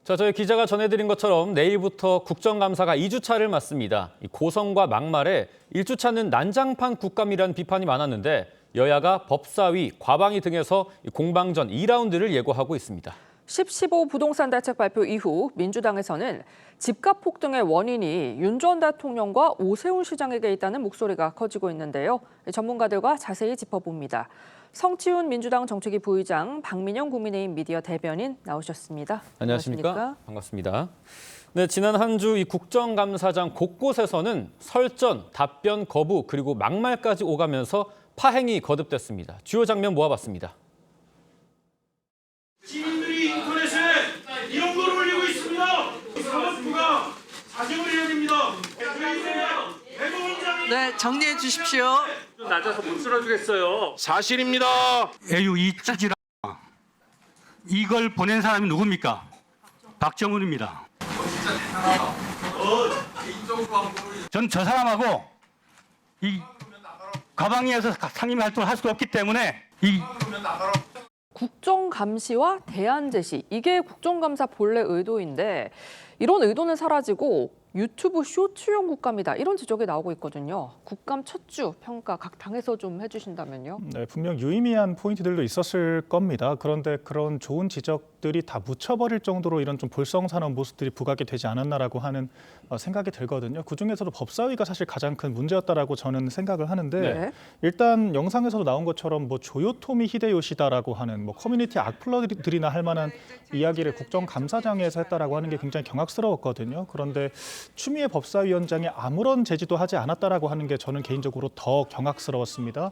자, 저희 기자가 전해드린 것처럼 내일부터 국정감사가 2주차를 맞습니다. 고성과 막말에 1주차는 난장판 국감이라는 비판이 많았는데 여야가 법사위, 과방위 등에서 공방전 2라운드를 예고하고 있습니다. 10.15 부동산 대책 발표 이후 민주당에서는 집값 폭등의 원인이 윤 전 대통령과 오세훈 시장에게 있다는 목소리가 커지고 있는데요. 전문가들과 자세히 짚어봅니다. 성치훈 민주당 정책위 부의장, 박민영 국민의힘 미디어 대변인 나오셨습니다. 안녕하십니까? 반갑습니다. 네, 지난 한 주 이 국정감사장 곳곳에서는 설전, 답변 거부, 그리고 막말까지 오가면서 파행이 거듭됐습니다. 주요 장면 모아봤습니다. 시민들이 인터넷에 이런 걸 올리고 있습니다. 사법부가 자정을 해야 됩니다. 네, 정리해 주십시오. 낮아서 못 쓸어주겠어요. 사실입니다. 에휴, 이 찌질아. 이걸 보낸 사람이 누굽니까? 박정훈입니다. 전 저 사람하고 이 과방위에서 상임 활동을 할 수가 없기 때문에 국정감시와 대안 제시, 이게 국정감사 본래 의도인데 이런 의도는 사라지고 유튜브 쇼츠용 국감이다, 이런 지적이 나오고 있거든요. 국감 첫 주 평가 각 당에서 좀 해주신다면요. 네, 분명 유의미한 포인트들도 있었을 겁니다. 그런데 그런 좋은 지적들이 다 묻혀버릴 정도로 이런 좀 볼썽사나운 모습들이 부각이 되지 않았나라고 하는 생각이 들거든요. 그중에서도 법사위가 사실 가장 큰 문제였다라고 저는 생각을 하는데 네. 일단 영상에서도 나온 것처럼 뭐 조요토미 히데요시다라고 하는 뭐 커뮤니티 악플러들이나 할 만한 이야기를 국정감사장에서 했다라고 하는 게 굉장히 경악스러웠거든요. 그런데 추미애 법사위원장이 아무런 제지도 하지 않았다라고 하는 게 저는 개인적으로 더 경악스러웠습니다.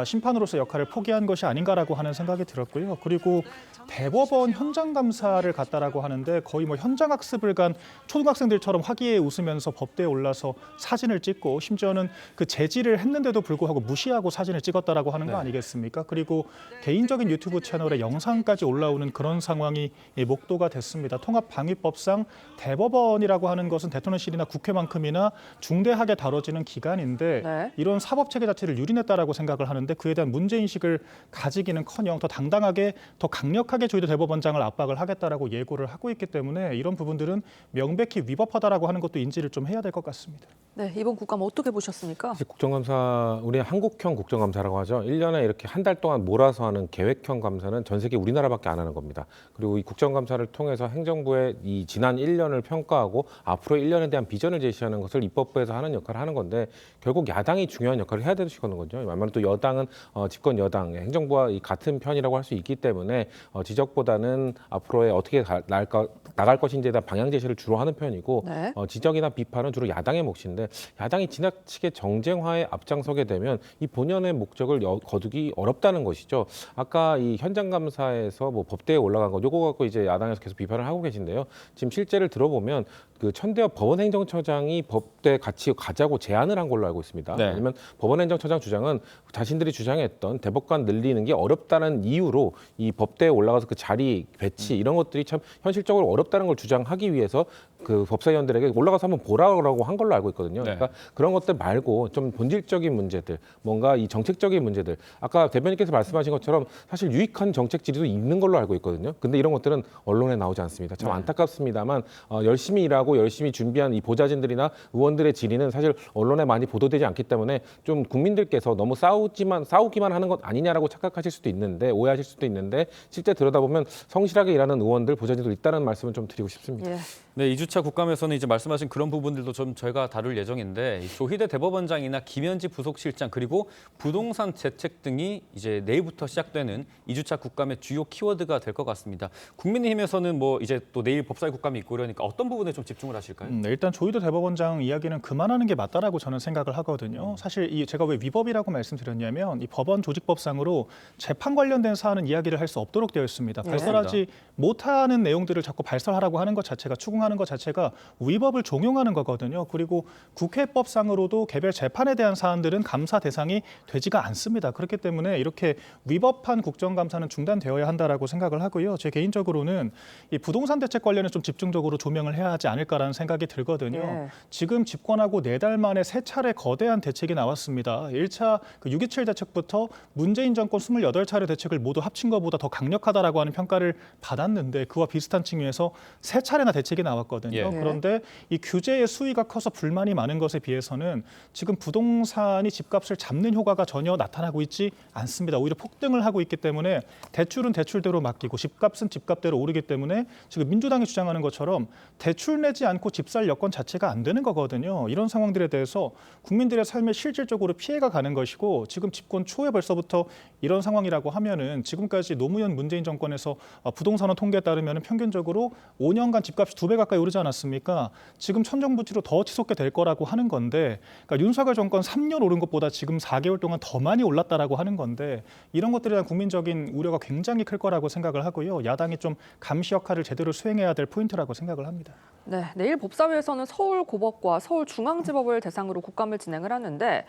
심판으로서 역할을 포기한 것이 아닌가라고 하는 생각이 들었고요. 그리고 대법원 현장 감사를 갔다라고 하는데 거의 뭐 현장 학습을 간 초등학생들처럼 화기애애 웃으면서 법대에 올라서 사진을 찍고 심지어는 그 제지를 했는데도 불구하고 무시하고 사진을 찍었다라고 하는 거 아니겠습니까? 그리고 개인적인 유튜브 채널에 영상까지 올라오는 그런 상황이 목도가 됐습니다. 통합방위법상 대법원이라고 하는 것은 대통령실이나 국회만큼이나 중대하게 다뤄지는 기관인데 네. 이런 사법체계 자체를 유린했다라고 생각을 하는데 그에 대한 문제인식을 가지기는커녕 더 당당하게 더 강력하게 저희도 대법원장을 압박을 하겠다라고 예고를 하고 있기 때문에 이런 부분들은 명백히 위법하다라고 하는 것도 인지를 좀 해야 될 것 같습니다. 네, 이번 국감 어떻게 보셨습니까? 국정감사, 우리 한국형 국정감사라고 하죠. 1년에 이렇게 한 달 동안 몰아서 하는 계획형 감사는 전 세계 우리나라밖에 안 하는 겁니다. 그리고 이 국정감사를 통해서 행정부의 이 지난 1년을 평가하고 앞으로 1년에 대한 비전을 제시하는 것을 입법부에서 하는 역할을 하는 건데 결국 야당이 중요한 역할을 해야 되시는 거죠. 말하면 또 여당은 집권 여당, 행정부와 이 같은 편이라고 할 수 있기 때문에 지적보다는 앞으로의 어떻게 나갈 것인지에 대한 방향 제시를 주로 하는 편이고 네. 지적이나 비판은 주로 야당의 몫인데 야당이 지나치게 정쟁화에 앞장서게 되면 이 본연의 목적을 거두기 어렵다는 것이죠. 아까 이 현장 감사에서 뭐 법대에 올라간 거 요거 갖고 이제 야당에서 계속 비판을 하고 계신데요. 지금 실제를 들어보면 그 천대엽 법원행정처장이 법대 같이 가자고 제안을 한 걸로 알고 있습니다. 네. 왜냐하면 법원행정처장 주장은 자신들이 주장했던 대법관 늘리는 게 어렵다는 이유로 이 법대에 올라가서 그 자리 배치 이런 것들이 참 현실적으로 어렵다는 걸 주장하기 위해서 그 법사위원들에게 올라가서 한번 보라고 한 걸로 알고 있거든요. 네. 그러니까 그런 것들 말고 좀 본질적인 문제들, 뭔가 이 정책적인 문제들, 아까 대변인께서 말씀하신 것처럼 사실 유익한 정책 질의도 있는 걸로 알고 있거든요. 근데 이런 것들은 언론에 나오지 않습니다. 참 안타깝습니다만 열심히 일하고 열심히 준비한 이 보좌진들이나 의원들의 질의는 사실 언론에 많이 보도되지 않기 때문에 좀 국민들께서 너무 싸우기만 하는 것 아니냐라고 착각하실 수도 있는데 오해하실 수도 있는데 실제 들여다보면 성실하게 일하는 의원들, 보좌진들 있다는 말씀을 좀 드리고 싶습니다. 예. 네, 2주차 국감에서는 이제 말씀하신 그런 부분들도 좀 저희가 다룰 예정인데 조희대 대법원장이나 김현지 부속실장 그리고 부동산 대책 등이 이제 내일부터 시작되는 2주차 국감의 주요 키워드가 될 것 같습니다. 국민의힘에서는 뭐 이제 또 내일 법사위 국감이 있고 그러니까 어떤 부분에 좀 집중을 하실까요? 네, 일단 조희대 대법원장 이야기는 그만하는 게 맞다라고 저는 생각을 하거든요. 사실 제가 왜 위법이라고 말씀드렸냐면 이 법원 조직법상으로 재판 관련된 사안은 이야기를 할 수 없도록 되어 있습니다. 네. 발설하지 못하는 내용들을 자꾸 발설하라고 하는 것 자체가 추궁하는 것 자체가 위법을 종용하는 거거든요. 그리고 국회법상으로도 개별 재판에 대한 사안들은 감사 대상이 되지가 않습니다. 그렇기 때문에 이렇게 위법한 국정감사는 중단되어야 한다라고 생각을 하고요. 제 개인적으로는 이 부동산 대책 관련해 좀 집중적으로 조명을 해야 하지 않을까라는 생각이 들거든요. 예. 지금 집권하고 4달 만에 3차례 거대한 대책이 나왔습니다. 1차 6.27 대책부터 문재인 정권 28차례 대책을 모두 합친 것보다 더 강력하다라고 하는 평가를 받았는데 그와 비슷한 측면에서 3차례나 대책이 나왔거든요. 예. 그런데 이 규제의 수위가 커서 불만이 많은 것에 비해서는 지금 부동산이 집값을 잡는 효과가 전혀 나타나고 있지 않습니다. 오히려 폭등을 하고 있기 때문에 대출은 대출대로 맡기고 집값은 집값대로 오르기 때문에 지금 민주당이 주장하는 것처럼 대출 내지 않고 집 살 여건 자체가 안 되는 거거든요. 이런 상황들에 대해서 국민들의 삶에 실질적으로 피해가 가는 것이고 지금 집권 초에 벌써부터 이런 상황이라고 하면은 지금까지 노무현 문재인 정권에서 부동산원 통계에 따르면 평균적으로 5년간 집값이 2배 가까이 오르지 않았습니까? 지금 천정부지로 더 치솟게 될 거라고 하는 건데 그러니까 윤석열 정권 3년 오른 것보다 지금 4개월 동안 더 많이 올랐다라고 하는 건데 이런 것들에 대한 국민적인 우려가 굉장히 클 거라고 생각을 하고요. 야당이 좀 감시 역할을 제대로 수행해야 될 포인트라고 생각을 합니다. 네, 내일 법사위에서는 서울고법과 서울중앙지법을 대상으로 국감을 진행을 하는데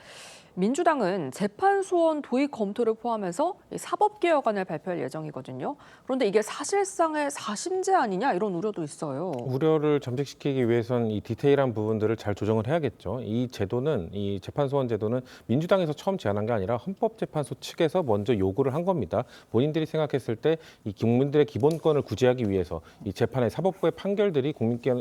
민주당은 재판소원 도입 검토를 포함해서 이 사법개혁안을 발표할 예정이거든요. 그런데 이게 사실상의 사심제 아니냐 이런 우려도 있어요. 우려를 잠식시키기 위해선 이 디테일한 부분들을 잘 조정을 해야겠죠. 이 제도는 이 재판소원 제도는 민주당에서 처음 제안한 게 아니라 헌법재판소 측에서 먼저 요구를 한 겁니다. 본인들이 생각했을 때 이 국민들의 기본권을 구제하기 위해서 이 재판의 사법부의 판결들이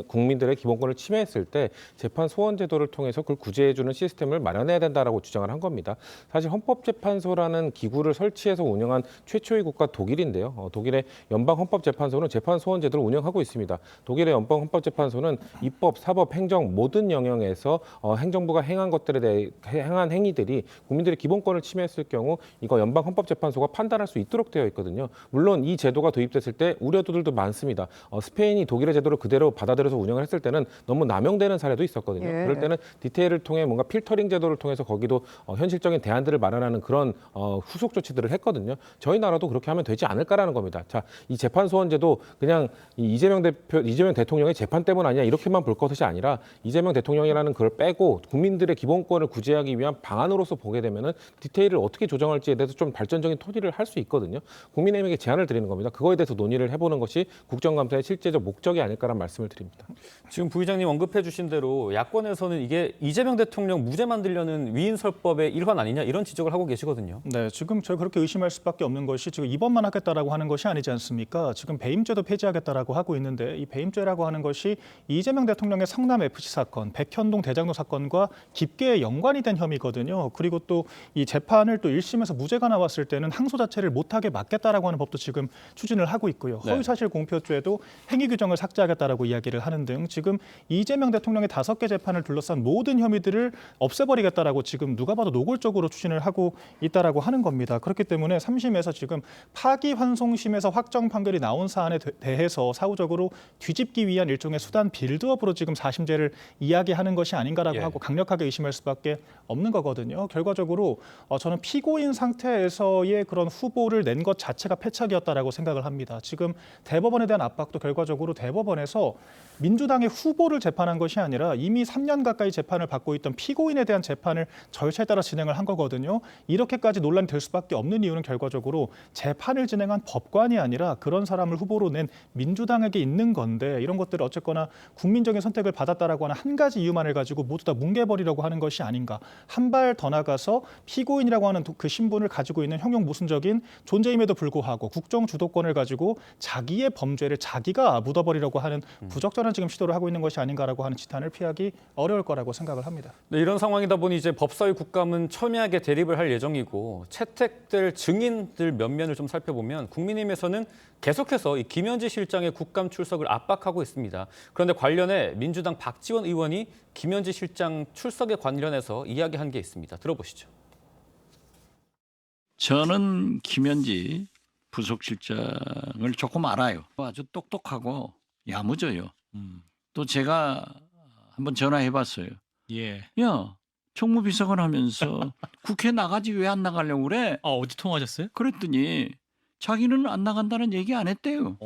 국민들의 기본권을 침해했을 때 재판소원 제도를 통해서 그걸 구제해주는 시스템을 마련해야 된다라고 주장을 한 겁니다. 사실 헌법재판소라는 기구를 설치해서 운영한 최초의 국가 독일인데요. 독일의 연방헌법재판소는 재판소원 제도를 운영하고 있습니다. 독일의 연방헌법재판소는 입법, 사법, 행정 모든 영역에서 행정부가 행한 것들에 대해 행한 행위들이 국민들의 기본권을 침해했을 경우 이거 연방헌법재판소가 판단할 수 있도록 되어 있거든요. 물론 이 제도가 도입됐을 때 우려들도 많습니다. 스페인이 독일의 제도를 그대로 받아들여서 운영을 했을 때는 너무 남용되는 사례도 있었거든요. 예. 그럴 때는 디테일을 통해 뭔가 필터링 제도를 통해서 거기도 현실적인 대안들을 마련하는 그런 후속 조치들을 했거든요. 저희 나라도 그렇게 하면 되지 않을까라는 겁니다. 자, 이 재판소원제도 그냥 이재명 대통령의 재판 때문 아니냐 이렇게만 볼 것이 아니라 이재명 대통령이라는 걸 빼고 국민들의 기본권을 구제하기 위한 방안으로서 보게 되면은 디테일을 어떻게 조정할지에 대해서 좀 발전적인 토의를 할 수 있거든요. 국민의힘에게 제안을 드리는 겁니다. 그거에 대해서 논의를 해보는 것이 국정감사의 실제적 목적이 아닐까라는 말씀을 드립니다. 지금 부의장님 언급해 주신 대로 야권에서는 이게 이재명 대통령 무죄 만들려는 위인설법의 일환 아니냐 이런 지적을 하고 계시거든요. 네, 지금 저희 그렇게 의심할 수밖에 없는 것이 지금 이번만 하겠다라고 하는 것이 아니지 않습니까? 지금 배임죄도 폐지하겠다라고 하고 있는데 이 배임죄라고 하는 것이 이재명 대통령의 성남 FC 사건, 백현동 대장로 사건과 깊게 연관이 된 혐의거든요. 그리고 또 이 재판을 또 1심에서 무죄가 나왔을 때는 항소 자체를 못하게 막겠다라고 하는 법도 지금 추진을 하고 있고요. 네. 허위사실 공표죄도 행위 규정을 삭제하겠다라고 이야기를 하는 등 지금 이재명 대통령의 5개 재판을 둘러싼 모든 혐의들을 없애버리겠다라고 지금 누가 봐도 노골적으로 추진을 하고 있다라고 하는 겁니다. 그렇기 때문에 3심에서 지금 파기환송심에서 확정 판결이 나온 사안에 대해서 사후적으로 뒤집기 위한 일종의 수단 빌드업으로 지금 4심제를 이야기하는 것이 아닌가라고 예. 하고 강력하게 의심할 수밖에 없는 거거든요. 결과적으로 저는 피고인 상태에서의 그런 후보를 낸 것 자체가 패착이었다라고 생각을 합니다. 지금 대법원에 대한 압박도 결과적으로 대법원에서 민주당의 후보를 재판한 것이 아니라 이미 3년 가까이 재판을 받고 있던 피고인에 대한 재판을 절차에 따라 진행을 한 거거든요. 이렇게까지 논란이 될 수밖에 없는 이유는 결과적으로 재판을 진행한 법관이 아니라 그런 사람을 후보로 낸 민주당에게 있는 건데 이런 것들을 어쨌거나 국민적인 선택을 받았다라고 하는 한 가지 이유만을 가지고 모두 다 뭉개버리려고 하는 것이 아닌가. 한 발 더 나가서 피고인이라고 하는 그 신분을 가지고 있는 형용 모순적인 존재임에도 불구하고 국정 주도권을 가지고 자기의 범죄를 자기가 묻어버리려고 하는 부적절한 지금 시도를 하고 있는 것이 아닌가라고 하는 지탄을 피하기 어려울 거라고 생각을 합니다. 네, 이런 상황이다 보니 이제 법사위 국감은 첨예하게 대립을 할 예정이고 채택될 증인들 면면을 좀 살펴보면 국민의힘에서는 계속해서 이 김현지 실장의 국감 출석을 압박하고 있습니다. 그런데 관련해 민주당 박지원 의원이 김현지 실장 출석에 관련해서 이야기한 게 있습니다. 들어보시죠. 저는 김현지 부속실장을 조금 알아요. 아주 똑똑하고 야무져요. 또 제가 한번 전화해봤어요. 예. 야, 총무비서관 하면서 국회 나가지 왜 안 나가려고 그래? 어디 통화하셨어요? 그랬더니 자기는 안 나간다는 얘기 안 했대요.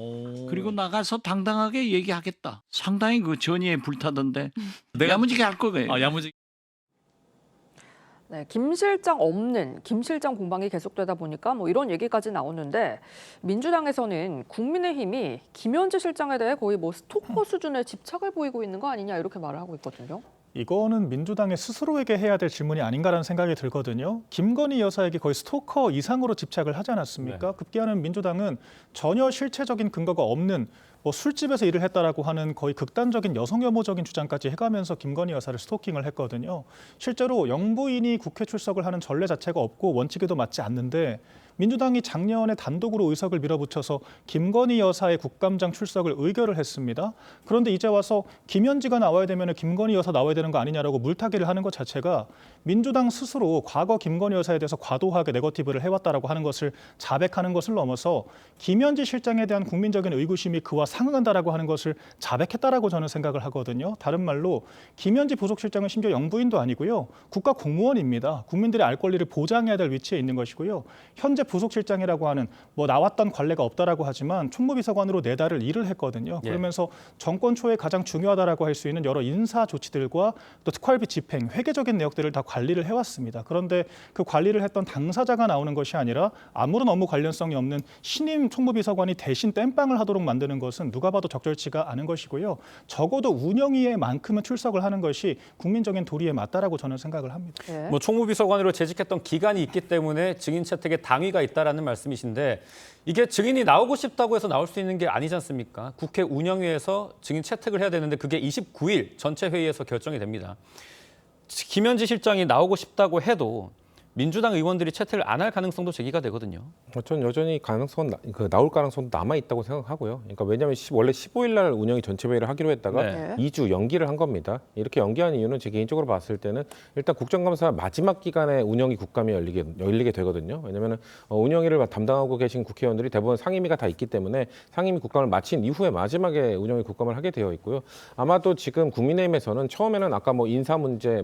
그리고 나가서 당당하게 얘기하겠다. 상당히 그 전의에 불타던데 야무지게 할 거예요. 야무지. 네, 김 실장 없는 김 실장 공방이 계속되다 보니까 뭐 이런 얘기까지 나오는데 민주당에서는 국민의힘이 김현지 실장에 대해 거의 뭐 스토커 수준의 집착을 보이고 있는 거 아니냐 이렇게 말을 하고 있거든요. 이거는 민주당의 스스로에게 해야 될 질문이 아닌가라는 생각이 들거든요. 김건희 여사에게 거의 스토커 이상으로 집착을 하지 않았습니까? 급기야는 민주당은 전혀 실체적인 근거가 없는 뭐 술집에서 일을 했다라고 하는 거의 극단적인 여성 혐오적인 주장까지 해가면서 김건희 여사를 스토킹을 했거든요. 실제로 영부인이 국회 출석을 하는 전례 자체가 없고 원칙에도 맞지 않는데 민주당이 작년에 단독으로 의석을 밀어붙여서 김건희 여사의 국감장 출석을 의결을 했습니다. 그런데 이제 와서 김현지가 나와야 되면 김건희 여사 나와야 되는 거 아니냐라고 물타기를 하는 것 자체가 민주당 스스로 과거 김건희 여사에 대해서 과도하게 네거티브를 해왔다라고 하는 것을 자백하는 것을 넘어서 김현지 실장에 대한 국민적인 의구심이 그와 상응한다라고 하는 것을 자백했다라고 저는 생각을 하거든요. 다른 말로 김현지 부속실장은 심지어 영부인도 아니고요. 국가 공무원입니다. 국민들의 알 권리를 보장해야 될 위치에 있는 것이고요. 현재 부속실장이라고 하는 뭐 나왔던 관례가 없다라고 하지만 총무비서관으로 4달을 일을 했거든요. 그러면서 정권 초에 가장 중요하다라고 할 수 있는 여러 인사 조치들과 또 특활비 집행, 회계적인 내역들을 다 관리를 해왔습니다. 그런데 그 관리를 했던 당사자가 나오는 것이 아니라 아무런 업무 관련성이 없는 신임 총무비서관이 대신 땜빵을 하도록 만드는 것은 누가 봐도 적절치가 않은 것이고요. 적어도 운영위에만큼은 출석을 하는 것이 국민적인 도리에 맞다라고 저는 생각을 합니다. 네. 뭐 총무비서관으로 재직했던 기간이 있기 때문에 증인 채택에 당위가 있다라는 말씀이신데 이게 증인이 나오고 싶다고 해서 나올 수 있는 게 아니지 않습니까? 국회 운영위에서 증인 채택을 해야 되는데 그게 29일 전체 회의에서 결정이 됩니다. 김현지 실장이 나오고 싶다고 해도 민주당 의원들이 채택을 안 할 가능성도 제기가 되거든요. 저는 여전히 나올 가능성도 남아 있다고 생각하고요. 그러니까 왜냐하면 원래 15일 날 운영이 전체 회의를 하기로 했다가 네. 2주 연기를 한 겁니다. 이렇게 연기한 이유는 제 개인적으로 봤을 때는 일단 국정감사 마지막 기간에 운영위 국감이 열리게 되거든요. 왜냐하면 운영위를 담당하고 계신 국회의원들이 대부분 상임위가 다 있기 때문에 상임위 국감을 마친 이후에 마지막에 운영위 국감을 하게 되어 있고요. 아마도 지금 국민의힘에서는 처음에는 아까 뭐 인사 문제,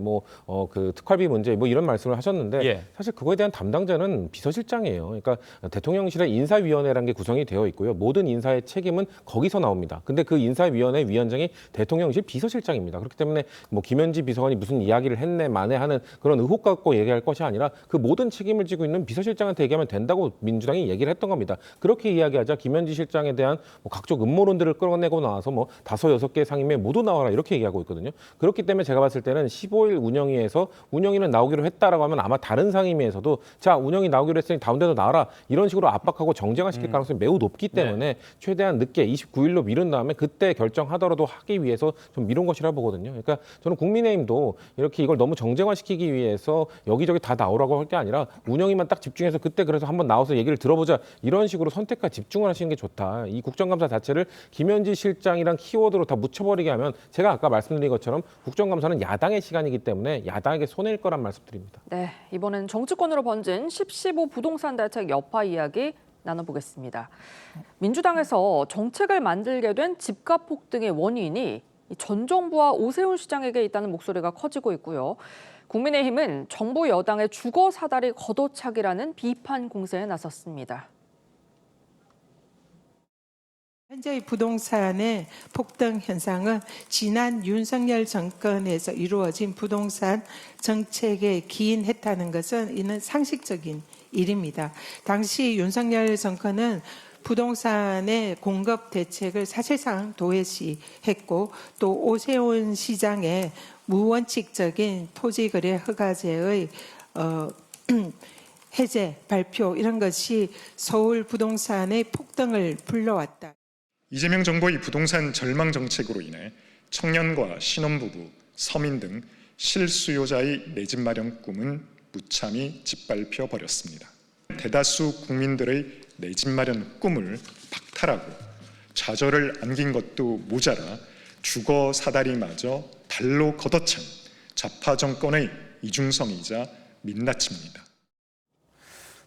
그 특활비 문제 뭐 이런 말씀을 하셨는데. 예. 사실 그거에 대한 담당자는 비서실장이에요. 그러니까 대통령실에 인사위원회라는 게 구성이 되어 있고요. 모든 인사의 책임은 거기서 나옵니다. 근데 그 인사위원회 위원장이 대통령실 비서실장입니다. 그렇기 때문에 뭐 김현지 비서관이 무슨 이야기를 했네 마네 하는 그런 의혹 갖고 얘기할 것이 아니라 그 모든 책임을 지고 있는 비서실장한테 얘기하면 된다고 민주당이 얘기를 했던 겁니다. 그렇게 이야기하자 김현지 실장에 대한 뭐 각종 음모론들을 끌어내고 나와서 뭐 5, 6개 상임위에 모두 나와라 이렇게 얘기하고 있거든요. 그렇기 때문에 제가 봤을 때는 15일 운영위에서 운영위는 나오기로 했다라고 하면 아마 다른 상임위에서도 자 운영이 나오기로 했으니 다음 데도 나와라 이런 식으로 압박하고 정쟁화시킬 가능성이 매우 높기 때문에 최대한 늦게 29일로 미룬 다음에 그때 결정하더라도 하기 위해서 좀 미룬 것이라 보거든요. 그러니까 저는 국민의힘도 이렇게 이걸 너무 정쟁화시키기 위해서 여기저기 다 나오라고 할 게 아니라 운영위만 딱 집중해서 그때 그래서 한번 나와서 얘기를 들어보자 이런 식으로 선택과 집중을 하시는 게 좋다. 이 국정감사 자체를 김현지 실장이랑 키워드로 다 묻혀버리게 하면 제가 아까 말씀드린 것처럼 국정감사는 야당의 시간이기 때문에 야당에게 손해일 거란 말씀드립니다. 네, 이번엔 정치권으로 번진 10.15 부동산 대책 여파 이야기 나눠보겠습니다. 민주당에서 정책을 만들게 된 집값 폭등의 원인이 전 정부와 오세훈 시장에게 있다는 목소리가 커지고 있고요. 국민의힘은 정부 여당의 주거 사다리 걷어차기라는 비판 공세에 나섰습니다. 현재의 부동산의 폭등 현상은 지난 윤석열 정권에서 이루어진 부동산 정책에 기인했다는 것은 이는 상식적인 일입니다. 당시 윤석열 정권은 부동산의 공급 대책을 사실상 도외시했고 또 오세훈 시장의 무원칙적인 토지거래 허가제의 해제, 발표 이런 것이 서울 부동산의 폭등을 불러왔다. 이재명 정부의 부동산 절망 정책으로 인해 청년과 신혼부부, 서민 등 실수요자의 내 집 마련 꿈은 무참히 짓밟혀 버렸습니다. 대다수 국민들의 내 집 마련 꿈을 박탈하고 좌절을 안긴 것도 모자라 주거 사다리마저 발로 걷어찬 좌파 정권의 이중성이자 민낯입니다.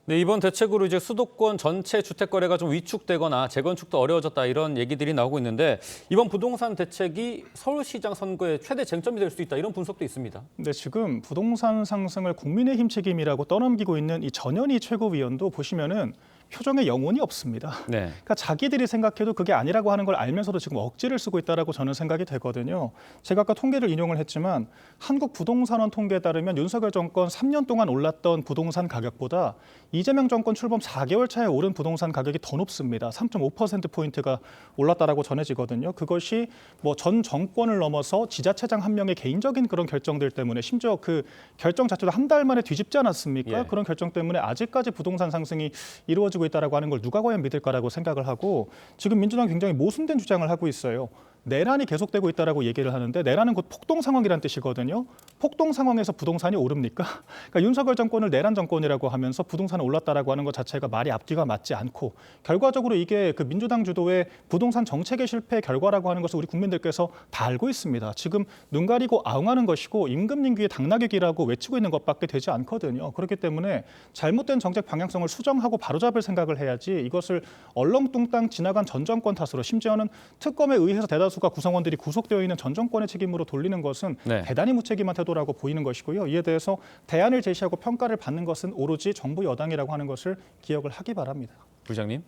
네, 이번 대책으로 이제 수도권 전체 주택 거래가 좀 위축되거나 재건축도 어려워졌다 이런 얘기들이 나오고 있는데 이번 부동산 대책이 서울시장 선거의 최대 쟁점이 될 수 있다 이런 분석도 있습니다. 네, 지금 부동산 상승을 국민의힘 책임이라고 떠넘기고 있는 이 전현희 최고위원도 보시면은 표정에 영혼이 없습니다. 네. 그러니까 자기들이 생각해도 그게 아니라고 하는 걸 알면서도 지금 억지를 쓰고 있다라고 저는 생각이 되거든요. 제가 아까 통계를 인용을 했지만 한국부동산원 통계에 따르면 윤석열 정권 3년 동안 올랐던 부동산 가격보다 이재명 정권 출범 4개월 차에 오른 부동산 가격이 더 높습니다. 3.5%포인트가 올랐다라고 전해지거든요. 그것이 뭐 전 정권을 넘어서 지자체장 한 명의 개인적인 그런 결정들 때문에 심지어 그 결정 자체도 한 달 만에 뒤집지 않았습니까? 예. 그런 결정 때문에 아직까지 부동산 상승이 이루어지고 있다라고 하는 걸 누가 과연 믿을까라고 생각을 하고 지금 민주당이 굉장히 모순된 주장을 하고 있어요. 내란이 계속되고 있다라고 얘기를 하는데 내란은 곧 폭동 상황이란 뜻이거든요. 폭동 상황에서 부동산이 오릅니까? 그러니까 윤석열 정권을 내란 정권이라고 하면서 부동산이 올랐다라고 하는 것 자체가 말이 앞뒤가 맞지 않고 결과적으로 이게 그 민주당 주도의 부동산 정책의 실패의 결과라고 하는 것을 우리 국민들께서 다 알고 있습니다. 지금 눈 가리고 아웅하는 것이고 임금님 귀에 당나귀기라고 외치고 있는 것밖에 되지 않거든요. 그렇기 때문에 잘못된 정책 방향성을 수정하고 바로잡을 생각을 해야지 이것을 얼렁뚱땅 지나간 전 정권 탓으로 심지어는 특검에 의해서 대다수가 구성원들이 구속되어 있는 전 정권의 책임으로 돌리는 것은 네. 대단히 무책임한 태도라고 보이는 것이고요. 이에 대해서 대안을 제시하고 평가를 받는 것은 오로지 정부 여당이라고 하는 것을 기억을 하기 바랍니다. 부장님.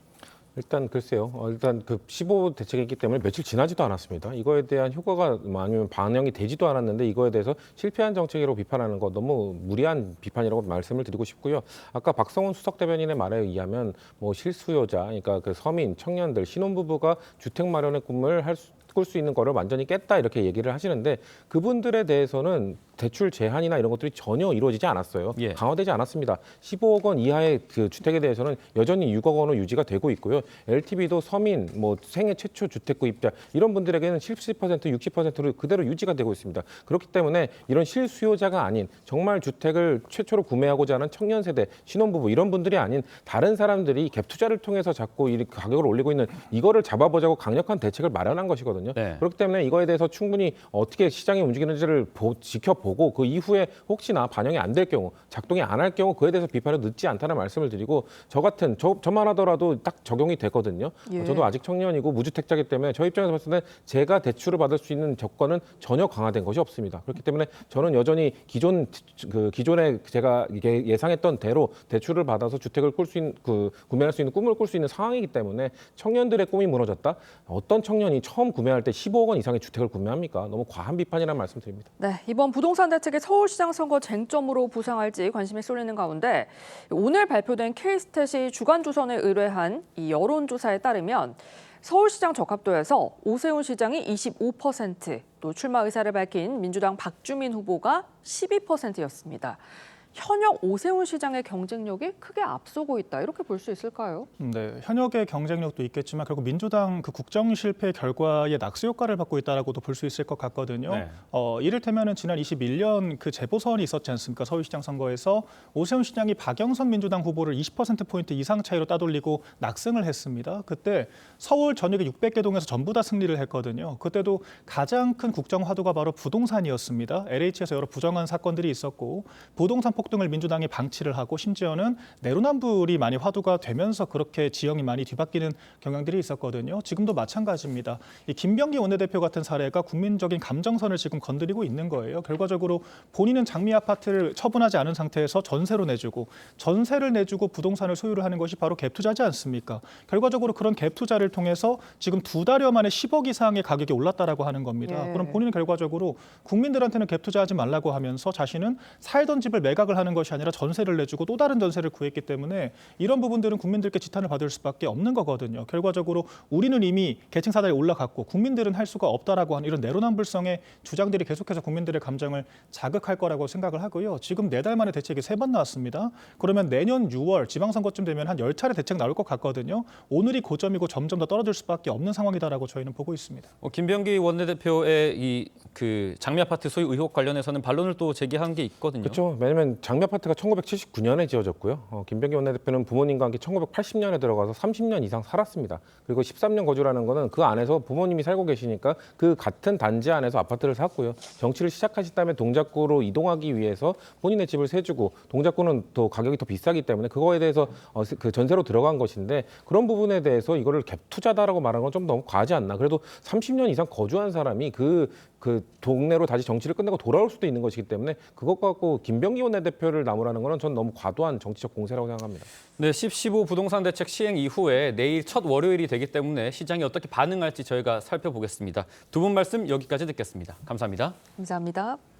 일단 글쎄요. 일단 그 15 대책이 있기 때문에 며칠 지나지도 않았습니다. 이거에 대한 효과가 아니면 반영이 되지도 않았는데 이거에 대해서 실패한 정책이라고 비판하는 거 너무 무리한 비판이라고 말씀을 드리고 싶고요. 아까 박성훈 수석 대변인의 말에 의하면 뭐 실수요자, 그러니까 그 서민, 청년들, 신혼부부가 주택 마련의 꿈을 꿀 수 있는 거를 완전히 깼다 이렇게 얘기를 하시는데 그분들에 대해서는 대출 제한이나 이런 것들이 전혀 이루어지지 않았어요. 예. 강화되지 않았습니다. 15억 원 이하의 그 주택에 대해서는 여전히 6억 원으로 유지가 되고 있고요. LTV도 서민, 뭐 생애 최초 주택 구입자 이런 분들에게는 70%, 60%로 그대로 유지가 되고 있습니다. 그렇기 때문에 이런 실수요자가 아닌 정말 주택을 최초로 구매하고자 하는 청년 세대, 신혼부부 이런 분들이 아닌 다른 사람들이 갭 투자를 통해서 자꾸 이 가격을 올리고 있는 이거를 잡아보자고 강력한 대책을 마련한 것이거든요. 네. 그렇기 때문에 이거에 대해서 충분히 어떻게 시장이 움직이는지를 지켜보고 그 이후에 혹시나 반영이 안 될 경우, 작동이 안 할 경우 그에 대해서 비판을 늦지 않다는 말씀을 드리고 저만 하더라도 딱 적용이 되거든요. 예. 저도 아직 청년이고 무주택자이기 때문에 저 입장에서 봤을 때 제가 대출을 받을 수 있는 조건은 전혀 강화된 것이 없습니다. 그렇기 때문에 저는 여전히 기존에 제가 이게 예상했던 대로 대출을 받아서 주택을 구매할 수 있는 꿈을 꿀 수 있는 상황이기 때문에 청년들의 꿈이 무너졌다. 어떤 청년이 처음 구매할 때 15억 원 이상의 주택을 구매합니까? 너무 과한 비판이라는 말씀드립니다. 네, 이번 부동산 대책의 서울시장 선거 쟁점으로 부상할지 관심이 쏠리는 가운데 오늘 발표된 K스탯이 주간조선에 의뢰한 이 여론조사에 따르면 서울시장 적합도에서 오세훈 시장이 25%, 또 출마 의사를 밝힌 민주당 박주민 후보가 12%였습니다. 현역 오세훈 시장의 경쟁력이 크게 앞서고 있다 이렇게 볼 수 있을까요? 네, 현역의 경쟁력도 있겠지만 결국 민주당 그 국정 실패 결과의 낙수 효과를 받고 있다라고도 볼 수 있을 것 같거든요. 네. 이를테면은 지난 21년 그 재보선이 있었지 않습니까? 서울시장 선거에서 오세훈 시장이 박영선 민주당 후보를 20%포인트 이상 차이로 따돌리고 낙승을 했습니다. 그때 서울 전역의 600개 동에서 전부 다 승리를 했거든요. 그때도 가장 큰 국정 화두가 바로 부동산이었습니다. LH에서 여러 부정한 사건들이 있었고 부동산 폭등을 민주당이 방치를 하고 심지어는 내로남불이 많이 화두가 되면서 그렇게 지형이 많이 뒤바뀌는 경향들이 있었거든요. 지금도 마찬가지입니다. 이 김병기 원내대표 같은 사례가 국민적인 감정선을 지금 건드리고 있는 거예요. 결과적으로 본인은 장미 아파트를 처분하지 않은 상태에서 전세로 내주고 전세를 내주고 부동산을 소유를 하는 것이 바로 갭 투자지 않습니까? 결과적으로 그런 갭 투자를 통해서 지금 2달여 만에 10억 이상의 가격이 올랐다라고 하는 겁니다. 예. 그럼 본인은 결과적으로 국민들한테는 갭 투자하지 말라고 하면서 자신은 살던 집을 매각을 하는 것이 아니라 전세를 내주고 또 다른 전세를 구했기 때문에 이런 부분들은 국민들께 지탄을 받을 수밖에 없는 거거든요. 결과적으로 우리는 이미 계층 사다리에 올라갔고 국민들은 할 수가 없다라고 하는 이런 내로남불성의 주장들이 계속해서 국민들의 감정을 자극할 거라고 생각을 하고요. 지금 4달 만에 대책이 3번 나왔습니다. 그러면 내년 6월 지방선거쯤 되면 한 10차례 대책 나올 것 같거든요. 오늘이 고점이고 점점 더 떨어질 수밖에 없는 상황이다라고 저희는 보고 있습니다. 김병기 원내대표의 이 그 장미 아파트 소유 의혹 관련해서는 반론을 또 제기한 게 있거든요. 그렇죠. 왜냐하면 장미 아파트가 1979년에 지어졌고요. 김병기 원내대표는 부모님과 함께 1980년에 들어가서 30년 이상 살았습니다. 그리고 13년 거주라는 거는 그 안에서 부모님이 살고 계시니까 그 같은 단지 안에서 아파트를 샀고요. 정치를 시작하신 다음에 동작구로 이동하기 위해서 본인의 집을 세주고 동작구는 또 가격이 더 비싸기 때문에 그거에 대해서 그 전세로 들어간 것인데 그런 부분에 대해서 이거를 갭 투자다라고 말하는 건 좀 너무 과하지 않나. 그래도 30년 이상 거주한 사람이 그 동네로 다시 정치를 끝내고 돌아올 수도 있는 것이기 때문에 그것 갖고 김병기 원내대표 대표를 나무라는 거는 전 너무 과도한 정치적 공세라고 생각합니다. 네, 10.15 부동산 대책 시행 이후에 내일 첫 월요일이 되기 때문에 시장이 어떻게 반응할지 저희가 살펴보겠습니다. 두 분 말씀 여기까지 듣겠습니다. 감사합니다. 감사합니다.